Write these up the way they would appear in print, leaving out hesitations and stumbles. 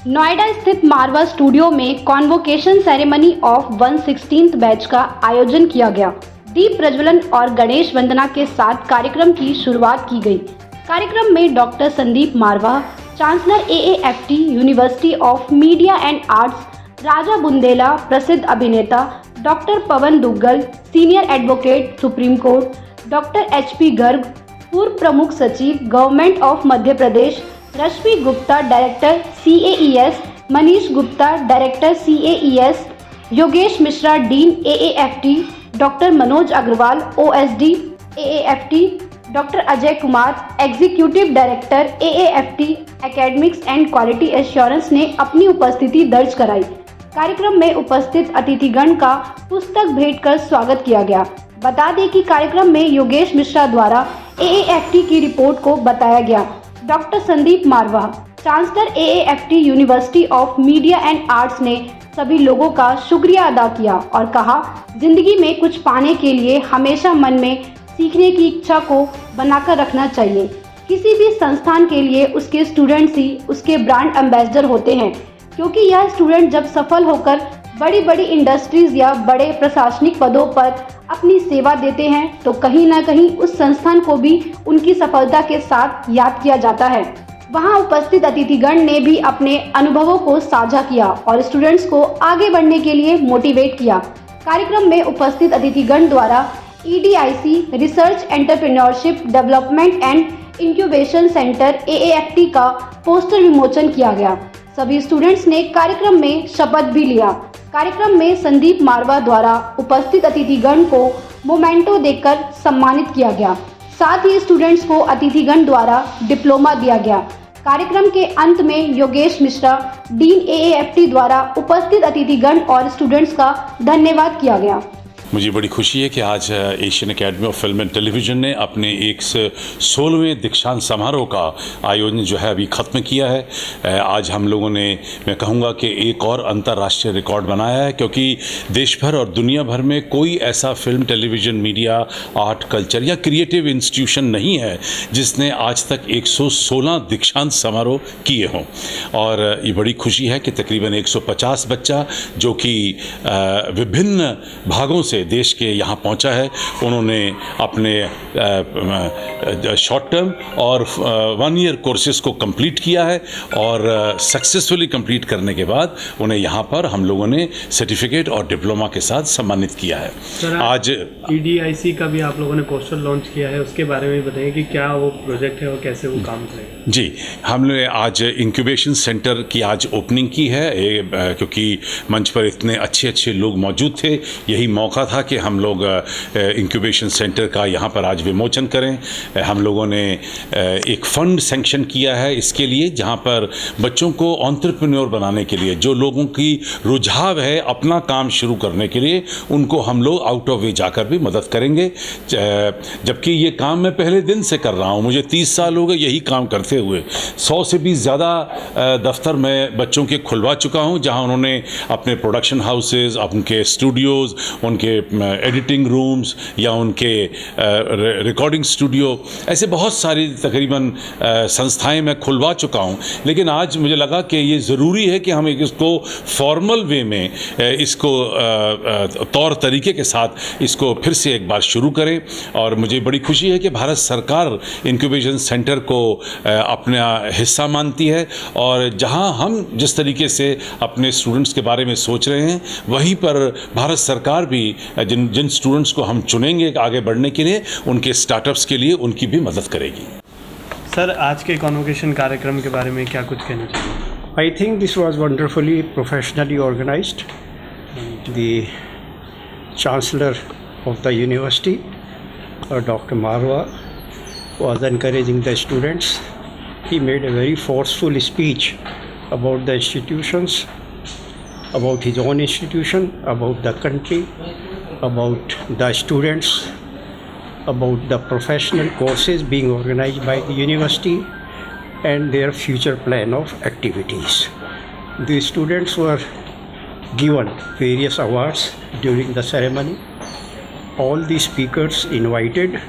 नोएडा स्थित मारवा स्टूडियो में convocation ceremony of 116th batch का आयोजन किया गया। दीप प्रज्वलन और गणेश वंदना के साथ कार्यक्रम की शुरुआत की गई। कार्यक्रम में doctor Sandeep Marwah, chancellor AAFT university of media and arts, Raja Bundela, प्रसिद्ध अभिनेता doctor Pawan Duggal, senior advocate supreme court, doctor HP Garg, पूर्व प्रमुख सचिव government of Madhya Pradesh, Rashmi Gupta director CAES, Manish Gupta director CAES, Yogesh Mishra dean AAFT, doctor Manoj Agarwal OSD AAFT, doctor Ajay Kumar executive director AAFT academics and quality assurance ने अपनी उपस्थिति दर्ज कराई। कार्यक्रम में उपस्थित अतिथिगण का पुस्तक भेंट कर स्वागत किया गया। बता दें कि कार्यक्रम में योगेश मिश्रा द्वारा AAFT की रिपोर्ट को बताया गया। Doctor Sandeep Marwah, chancellor AAFT university of media and arts ने सभी लोगों का शुक्रिया अदा किया और कहा, जिंदगी में कुछ पाने के लिए हमेशा मन में सीखने की इच्छा को बनाकर रखना चाहिए। किसी भी संस्थान के लिए उसके स्टूडेंट्स ही उसके ब्रांड एम्बेसडर होते हैं, क्योंकि यह स्टूडेंट जब सफल होकर बड़ी बड़ी इंडस्ट्रीज या बड़े प्रशासनिक पदों पर अपनी सेवा देते हैं तो कहीं ना कहीं उस संस्थान को भी उनकी सफलता के साथ याद किया जाता है। वहां उपस्थित अतिथिगण ने भी अपने अनुभवों को साझा किया और स्टूडेंट्स को आगे बढ़ने के लिए मोटिवेट किया। कार्यक्रम में उपस्थित अतिथिगण द्वारा EDIC research entrepreneurship development and incubation centre AAFT का पोस्टर विमोचन किया गया। सभी स्टूडेंट्स ने कार्यक्रम में शपथ भी लिया। कार्यक्रम में संदीप मारवा द्वारा उपस्थित अतिथिगण को मोमेंटो देकर सम्मानित किया गया। साथ ही स्टूडेंट्स को अतिथिगण द्वारा डिप्लोमा दिया गया। कार्यक्रम के अंत में योगेश मिश्रा डीन AAFT द्वारा उपस्थित अतिथिगण और स्टूडेंट्स का धन्यवाद किया गया। मुझे बड़ी खुशी है कि आज Asian academy of film and television ने अपने 116वें दीक्षांत समारोह का आयोजन जो है अभी ख़त्म किया है। आज हम लोगों ने, मैं कहूँगा कि एक और अंतर्राष्ट्रीय रिकॉर्ड बनाया है, क्योंकि देश भर और दुनिया भर में कोई ऐसा film, television, media, art, culture या क्रिएटिव इंस्टीट्यूशन नहीं है जिसने आज तक 116 दीक्षांत समारोह किए हों। और ये बड़ी खुशी है कि तकरीबन 150 बच्चा जो कि विभिन्न भागों से देश के यहाँ पहुँचा है, उन्होंने अपने शॉर्ट टर्म और 1 ईयर कोर्सेज को कंप्लीट किया है और सक्सेसफुली कंप्लीट करने के बाद उन्हें यहाँ पर हम लोगों ने सर्टिफिकेट और डिप्लोमा के साथ सम्मानित किया है। सर, आज EDIC का भी आप लोगों ने पोस्टर लॉन्च किया है, उसके बारे में बताइए कि क्या वो प्रोजेक्ट है और कैसे वो काम करेगा। जी, हमने आज इंक्यूबेशन सेंटर की आज ओपनिंग की है, क्योंकि मंच पर इतने अच्छे लोग मौजूद थे। यही मौका था कि हम लोग इंक्यूबेशन सेंटर का यहाँ पर आज विमोचन करें। हम लोगों ने एक फ़ंड सैंक्शन किया है इसके लिए, जहाँ पर बच्चों को एंटरप्रेन्योर बनाने के लिए, जो लोगों की रुझाव है अपना काम शुरू करने के लिए, उनको हम लोग आउट ऑफ वे जाकर भी मदद करेंगे। जबकि ये काम मैं पहले दिन से कर रहा हूँ, मुझे 30 साल हो गए यही काम करते हुए। 100 से भी ज़्यादा दफ्तर मैं बच्चों के खुलवा चुका हूँ, जहाँ उन्होंने अपने प्रोडक्शन हाउसेज, उनके स्टूडियोज़, उनके एडिटिंग रूम्स या उनके रिकॉर्डिंग स्टूडियो, ऐसे बहुत सारी तकरीबन संस्थाएं मैं खुलवा चुका हूं। लेकिन आज मुझे लगा कि ये ज़रूरी है कि हम इसको फॉर्मल वे में, इसको तौर तरीके के साथ इसको फिर से एक बार शुरू करें। और मुझे बड़ी खुशी है कि भारत सरकार इंक्यूबेशन सेंटर को अपना हिस्सा मानती है और जहां हम जिस तरीके से अपने स्टूडेंट्स के बारे में सोच रहे हैं, वहीं पर भारत सरकार भी जिन स्टूडेंट्स को हम चुनेंगे आगे बढ़ने के लिए, उनके स्टार्टअप्स के लिए उनकी भी मदद करेगी। सर, आज के कॉन्वोकेशन कार्यक्रम के बारे में क्या कुछ कहना चाहिए? I think this was wonderfully professionally organized. The Chancellor of the university, Dr. Marwa, was encouraging the students. He made a very forceful speech about the institutions, about his own institution, about the country, about the students, about the professional courses being organized by the university and their future plan of activities. The students were given various awards during the ceremony. All the speakers invited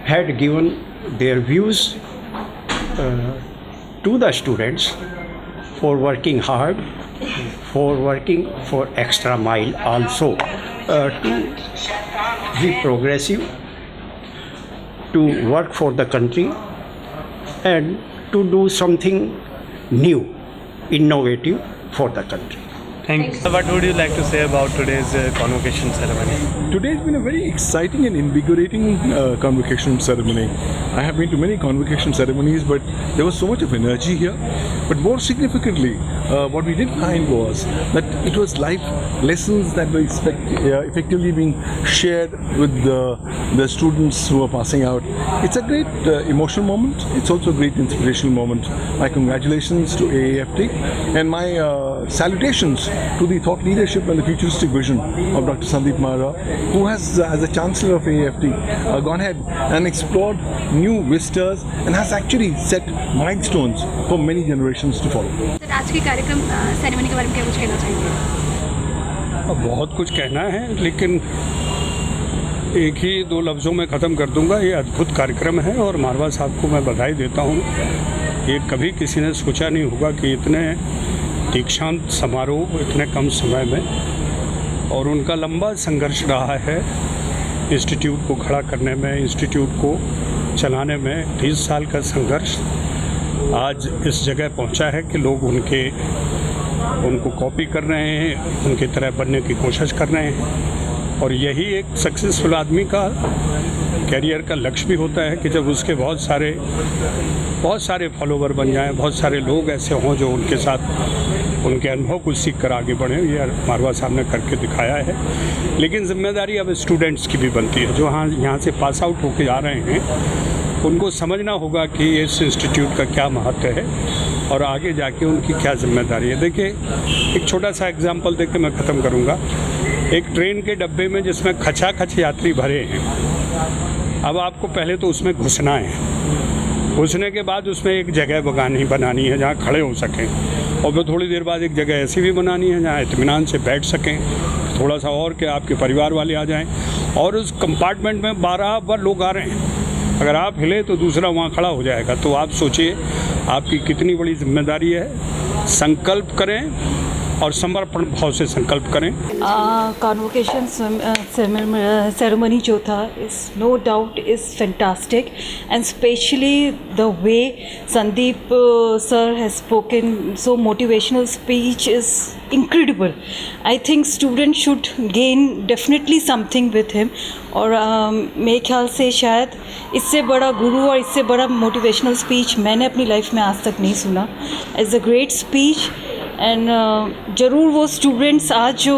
had given their views to the students for working hard, for working for extra mile also, to be progressive, to work for the country, and to do something new, innovative for the country. Thank you. What would you like to say about today's convocation ceremony? Today has been a very exciting and invigorating convocation ceremony. I have been to many convocation ceremonies, but there was so much of energy here. But more significantly, what we did find was that it was life lessons that were effectively being shared with the students who are passing out. It's a great emotional moment. It's also a great inspirational moment. My congratulations to AAFT and my salutations to the thought leadership and the futuristic vision of Dr. Sandeep Mahara, who has, as a Chancellor of AAFT, gone ahead and explored new vistas and has actually set milestones for many generations to follow. Sir, आज के कार्यक्रम ceremony के बारे में क्या कुछ कहना चाहेंगे? बहुत कुछ कहना है, लेकिन एक ही दो लफ्ज़ों में ख़त्म कर दूंगा। ये अद्भुत कार्यक्रम है और मारवा साहब को मैं बधाई देता हूँ। ये कभी किसी ने सोचा नहीं होगा कि इतने दीक्षांत समारोह इतने कम समय में, और उनका लंबा संघर्ष रहा है इंस्टीट्यूट को खड़ा करने में, इंस्टीट्यूट को चलाने में। 30 साल का संघर्ष आज इस जगह पहुंचा है कि लोग उनको कॉपी कर रहे हैं, उनकी तरह बनने की कोशिश कर रहे हैं। और यही एक सक्सेसफुल आदमी का कैरियर का लक्ष्य भी होता है कि जब उसके बहुत सारे फॉलोवर बन जाएं, बहुत सारे लोग ऐसे हों जो उनके साथ उनके अनुभव को सीख कर आगे बढ़ें। ये मारवा साहब ने करके दिखाया है। लेकिन जिम्मेदारी अब स्टूडेंट्स की भी बनती है, जो यहाँ से पास आउट होकर आ रहे हैं, उनको समझना होगा कि इस इंस्टीट्यूट का क्या महत्व है और आगे जाके उनकी क्या जिम्मेदारी है। देखिए, एक छोटा सा एग्जांपल दे के मैं ख़त्म करूँगा। एक ट्रेन के डब्बे में जिसमें खचाखच यात्री भरे हैं, अब आपको पहले तो उसमें घुसना है। घुसने के बाद उसमें एक जगह बनानी है जहाँ खड़े हो सकें, और फिर थोड़ी देर बाद एक जगह ऐसी भी बनानी है जहाँ इत्मीनान से बैठ सकें, थोड़ा सा और कि आपके परिवार वाले आ जाएं। और उस कंपार्टमेंट में 12 लोग आ रहे हैं, अगर आप हिले तो दूसरा वहाँ खड़ा हो जाएगा। तो आप सोचिए आपकी कितनी बड़ी जिम्मेदारी है। संकल्प करें और समर्पण भाव से संकल्प करें। कॉन्वोकेशन सेरेमनी जो था is no doubt is fantastic, and specially the way Sandeep sir has spoken so motivational speech is incredible. I think students should gain definitely something with him. और मेरे ख्याल से शायद इससे बड़ा गुरु और इससे बड़ा मोटिवेशनल स्पीच मैंने अपनी लाइफ में आज तक नहीं सुना। It's a great speech, and ज़रूर वो स्टूडेंट्स आज जो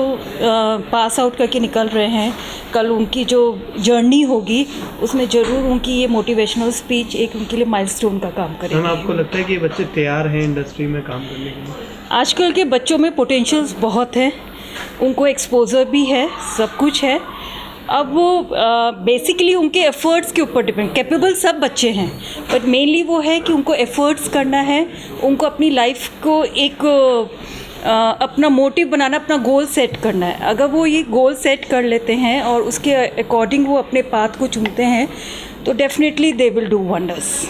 पास आउट करके निकल रहे हैं, कल उनकी जो जर्नी होगी उसमें ज़रूर उनकी ये मोटिवेशनल स्पीच एक उनके लिए माइलस्टोन का काम करेगी। आपको लगता है कि ये बच्चे तैयार हैं इंडस्ट्री में काम करने के लिए? आजकल के बच्चों में पोटेंशियल्स बहुत हैं, उनको एक्सपोजर भी है, सब कुछ है। अब वो बेसिकली उनके एफ़र्ट्स के ऊपर डिपेंड, कैपेबल सब बच्चे हैं, बट मेनली वो है कि उनको एफ़र्ट्स करना है, उनको अपनी लाइफ को एक अपना मोटिव बनाना, अपना गोल सेट करना है। अगर वो ये गोल सेट कर लेते हैं और उसके अकॉर्डिंग वो अपने पाथ को चुनते हैं तो definitely they will do wonders.